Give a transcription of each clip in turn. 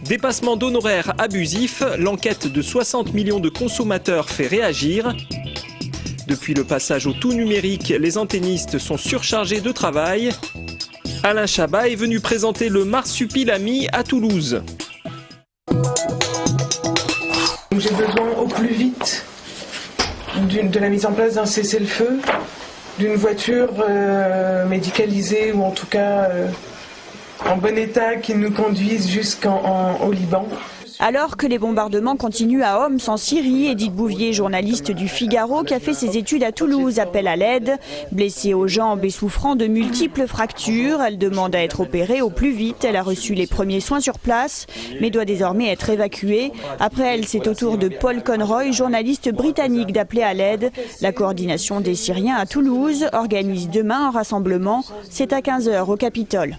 Dépassement d'honoraires abusifs, l'enquête de 60 millions de consommateurs fait réagir. Depuis le passage au tout numérique, les antennistes sont surchargés de travail. Alain Chabat est venu présenter le Marsupilami à Toulouse. J'ai besoin au plus vite de la mise en place d'un cessez-le-feu, d'une voiture médicalisée ou en tout cas en bon état qui nous conduise jusqu'au Liban. Alors que les bombardements continuent à Homs en Syrie, Edith Bouvier, journaliste du Figaro qui a fait ses études à Toulouse, appelle à l'aide. Blessée aux jambes et souffrant de multiples fractures, elle demande à être opérée au plus vite. Elle a reçu les premiers soins sur place, mais doit désormais être évacuée. Après elle, c'est au tour de Paul Conroy, journaliste britannique, d'appeler à l'aide. La coordination des Syriens à Toulouse organise demain un rassemblement. C'est à 15h au Capitole.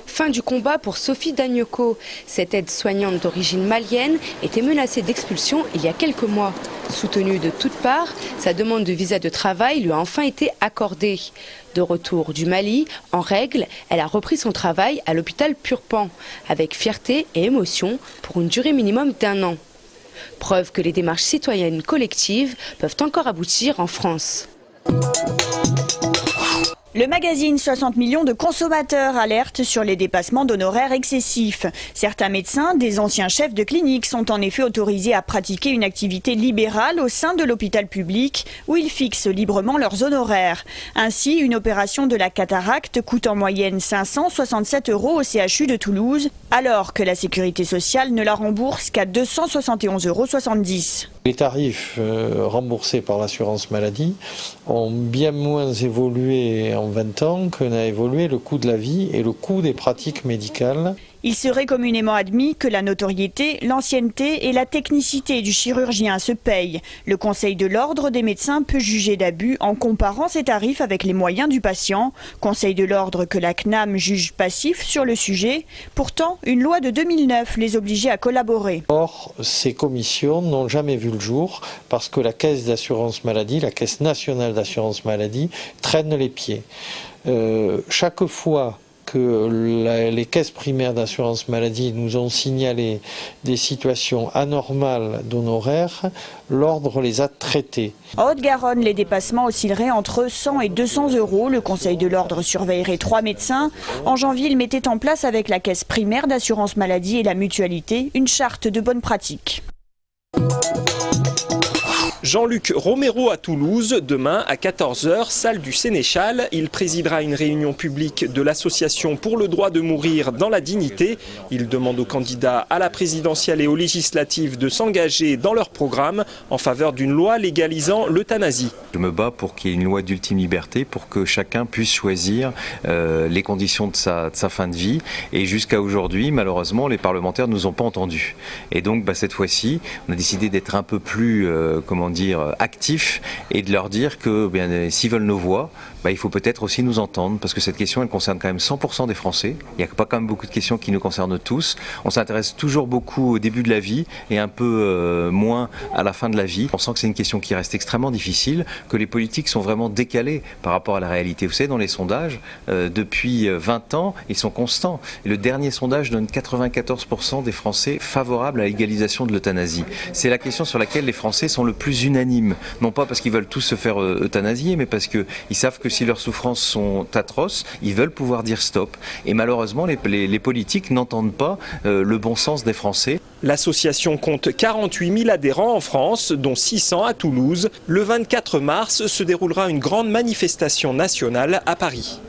Fin du combat pour Sophie Dagnoko. Cette aide-soignante d'origine malienne était menacée d'expulsion il y a quelques mois. Soutenue de toutes parts, sa demande de visa de travail lui a enfin été accordée. De retour du Mali, en règle, elle a repris son travail à l'hôpital Purpan, avec fierté et émotion pour une durée minimum d'1 an. Preuve que les démarches citoyennes collectives peuvent encore aboutir en France. Le magazine 60 millions de consommateurs alerte sur les dépassements d'honoraires excessifs. Certains médecins, des anciens chefs de clinique, sont en effet autorisés à pratiquer une activité libérale au sein de l'hôpital public où ils fixent librement leurs honoraires. Ainsi, une opération de la cataracte coûte en moyenne 567 € au CHU de Toulouse, alors que la sécurité sociale ne la rembourse qu'à 271,70 €. Les tarifs remboursés par l'assurance maladie ont bien moins évolué en 20 ans que n'a évolué le coût de la vie et le coût des pratiques médicales. Il serait communément admis que la notoriété, l'ancienneté et la technicité du chirurgien se payent. Le Conseil de l'ordre des médecins peut juger d'abus en comparant ses tarifs avec les moyens du patient. Conseil de l'ordre que la CNAM juge passif sur le sujet. Pourtant, une loi de 2009 les obligeait à collaborer. Or, ces commissions n'ont jamais vu le jour parce que la caisse d'assurance maladie, la caisse nationale d'assurance maladie, traîne les pieds. Chaque fois que les caisses primaires d'assurance maladie nous ont signalé des situations anormales d'honoraires, l'ordre les a traités. En Haute-Garonne, les dépassements oscilleraient entre 100 et 200 €. Le Conseil de l'ordre surveillerait 3 médecins. En janvier, il mettait en place avec la caisse primaire d'assurance maladie et la mutualité une charte de bonne pratique. Jean-Luc Romero à Toulouse, demain à 14h, salle du Sénéchal. Il présidera une réunion publique de l'association pour le droit de mourir dans la dignité. Il demande aux candidats à la présidentielle et aux législatives de s'engager dans leur programme en faveur d'une loi légalisant l'euthanasie. Je me bats pour qu'il y ait une loi d'ultime liberté, pour que chacun puisse choisir les conditions de sa fin de vie. Et jusqu'à aujourd'hui, malheureusement, les parlementaires ne nous ont pas entendus. Et donc, cette fois-ci, on a décidé d'être un peu plus, actifs et de leur dire que s'ils veulent nos voix, il faut peut-être aussi nous entendre parce que cette question elle concerne quand même 100% des Français. Il n'y a pas quand même beaucoup de questions qui nous concernent tous. On s'intéresse toujours beaucoup au début de la vie et un peu moins à la fin de la vie. On sent que c'est une question qui reste extrêmement difficile, que les politiques sont vraiment décalés par rapport à la réalité. Vous savez, dans les sondages, depuis 20 ans, ils sont constants. Et le dernier sondage donne 94% des Français favorables à l'égalisation de l'euthanasie. C'est la question sur laquelle les Français sont le plus unanimes. Non pas parce qu'ils veulent tous se faire euthanasier, mais parce qu'ils savent que si leurs souffrances sont atroces, ils veulent pouvoir dire stop. Et malheureusement, les politiques n'entendent pas le bon sens des Français. L'association compte 48 000 adhérents en France, dont 600 à Toulouse. Le 24 mars se déroulera une grande manifestation nationale à Paris.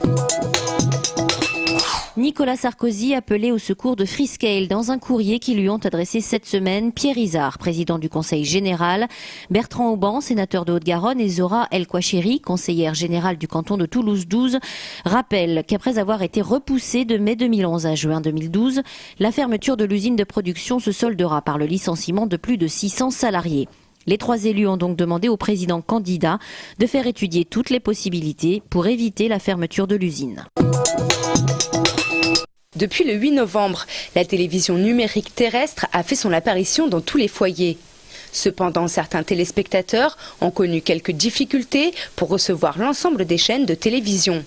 Nicolas Sarkozy appelé au secours de Freescale dans un courrier qui lui ont adressé cette semaine Pierre Izard, président du Conseil général, Bertrand Auban, sénateur de Haute-Garonne et Zora El Kouacheri, conseillère générale du canton de Toulouse 12, rappellent qu'après avoir été repoussée de mai 2011 à juin 2012, la fermeture de l'usine de production se soldera par le licenciement de plus de 600 salariés. Les 3 élus ont donc demandé au président candidat de faire étudier toutes les possibilités pour éviter la fermeture de l'usine. Depuis le 8 novembre, la télévision numérique terrestre a fait son apparition dans tous les foyers. Cependant, certains téléspectateurs ont connu quelques difficultés pour recevoir l'ensemble des chaînes de télévision.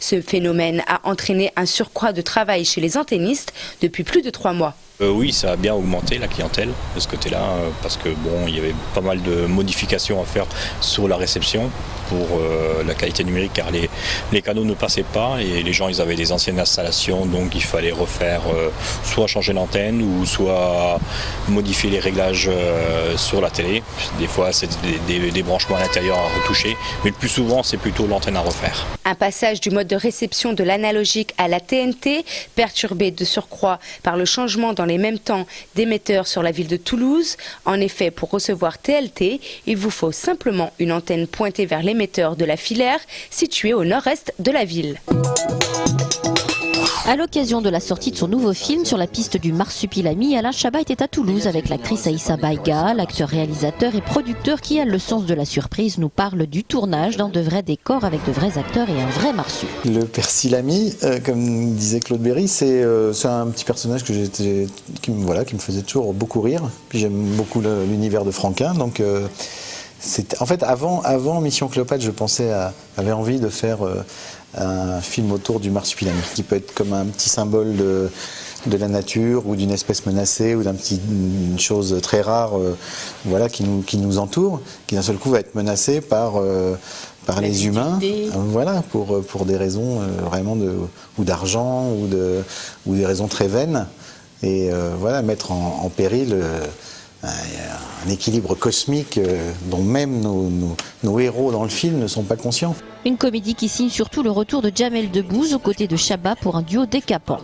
Ce phénomène a entraîné un surcroît de travail chez les antennistes depuis plus de 3 mois. Oui, ça a bien augmenté la clientèle de ce côté-là, parce que bon, il y avait pas mal de modifications à faire sur la réception pour la qualité numérique, car les canaux ne passaient pas et les gens ils avaient des anciennes installations, donc il fallait refaire soit changer l'antenne ou soit modifier les réglages sur la télé. Des fois c'est des branchements à l'intérieur à retoucher, mais le plus souvent c'est plutôt l'antenne à refaire. Un passage du mode de réception de l'analogique à la TNT, perturbé de surcroît par le changement dans les mêmes temps d'émetteurs sur la ville de Toulouse. En effet, pour recevoir TLT, il vous faut simplement une antenne pointée vers l'émetteur de la filaire situé au nord-est de la ville. À l'occasion de la sortie de son nouveau film Sur la piste du marsupilami, Alain Chabat était à Toulouse avec l'actrice Aïssa Baïga, l'acteur, réalisateur et producteur qui a le sens de la surprise nous parle du tournage dans de vrais décors avec de vrais acteurs et un vrai marsu. Le Persilami, comme disait Claude Berry, c'est un petit personnage qui me faisait toujours beaucoup rire. Puis j'aime beaucoup l'univers de Franquin, donc en fait avant Mission Cléopâtre, j'avais envie de faire un film autour du marsupilami, qui peut être comme un petit symbole de la nature ou d'une espèce menacée ou d'une chose très rare qui nous entoure, qui d'un seul coup va être menacée par les humains, pour des raisons vraiment ou d'argent ou des raisons très vaines, et mettre en péril un équilibre cosmique dont même nos héros dans le film ne sont pas conscients. Une comédie qui signe surtout le retour de Jamel Debbouze aux côtés de Chabat pour un duo décapant.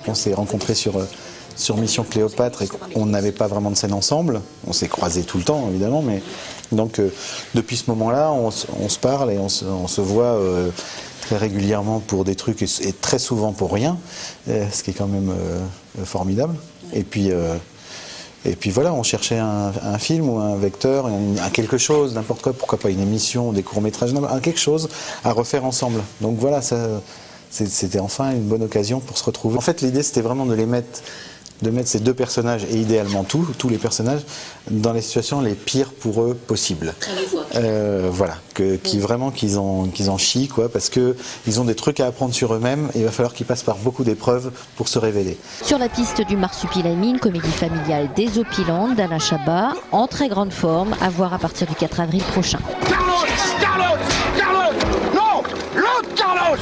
On s'est rencontrés sur Mission Cléopâtre et on n'avait pas vraiment de scène ensemble. On s'est croisés tout le temps évidemment, mais donc depuis ce moment-là, on se parle et on se voit très régulièrement pour des trucs et très souvent pour rien, ce qui est quand même formidable. Et puis voilà, on cherchait un film ou un vecteur, quelque chose, n'importe quoi, pourquoi pas une émission, des courts-métrages, quelque chose à refaire ensemble. Donc voilà, c'était enfin une bonne occasion pour se retrouver. En fait, l'idée, c'était vraiment de mettre ces deux personnages, et idéalement tous les personnages, dans les situations les pires pour eux possibles. Qu'ils en chient, parce qu'ils ont des trucs à apprendre sur eux-mêmes et il va falloir qu'ils passent par beaucoup d'épreuves pour se révéler. Sur la piste du marsupilami, une comédie familiale désopilante d'Alain Chabat, en très grande forme, à voir à partir du 4 avril prochain. Carlos Non, l'autre Carlos.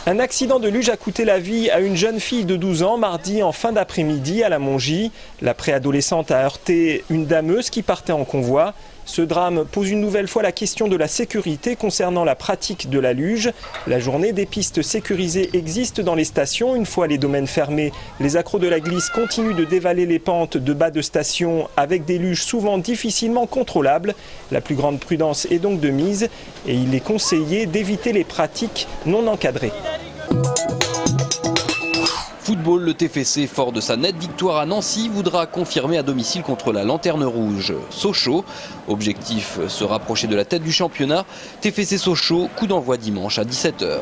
Un accident de luge a coûté la vie à une jeune fille de 12 ans mardi en fin d'après-midi à la Mongie. La préadolescente a heurté une dameuse qui partait en convoi. Ce drame pose une nouvelle fois la question de la sécurité concernant la pratique de la luge. La journée des pistes sécurisées existe dans les stations. Une fois les domaines fermés, les accros de la glisse continuent de dévaler les pentes de bas de station avec des luges souvent difficilement contrôlables. La plus grande prudence est donc de mise et il est conseillé d'éviter les pratiques non encadrées. Football, le TFC, fort de sa nette victoire à Nancy, voudra confirmer à domicile contre la Lanterne Rouge Sochaux. Objectif, se rapprocher de la tête du championnat. TFC Sochaux, coup d'envoi dimanche à 17 h.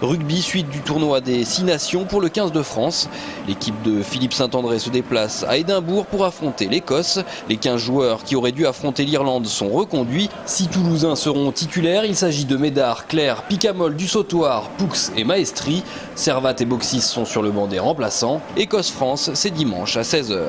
Rugby, suite du tournoi des 6 nations pour le 15 de France. L'équipe de Philippe Saint-André se déplace à Édimbourg pour affronter l'Écosse. Les 15 joueurs qui auraient dû affronter l'Irlande sont reconduits. 6 Toulousains seront titulaires. Il s'agit de Médard, Claire, Picamol, du Sautoir, Poux et Maestri. Servat et Boxis sont sur le banc des remplaçants. Écosse-France, c'est dimanche à 16 h.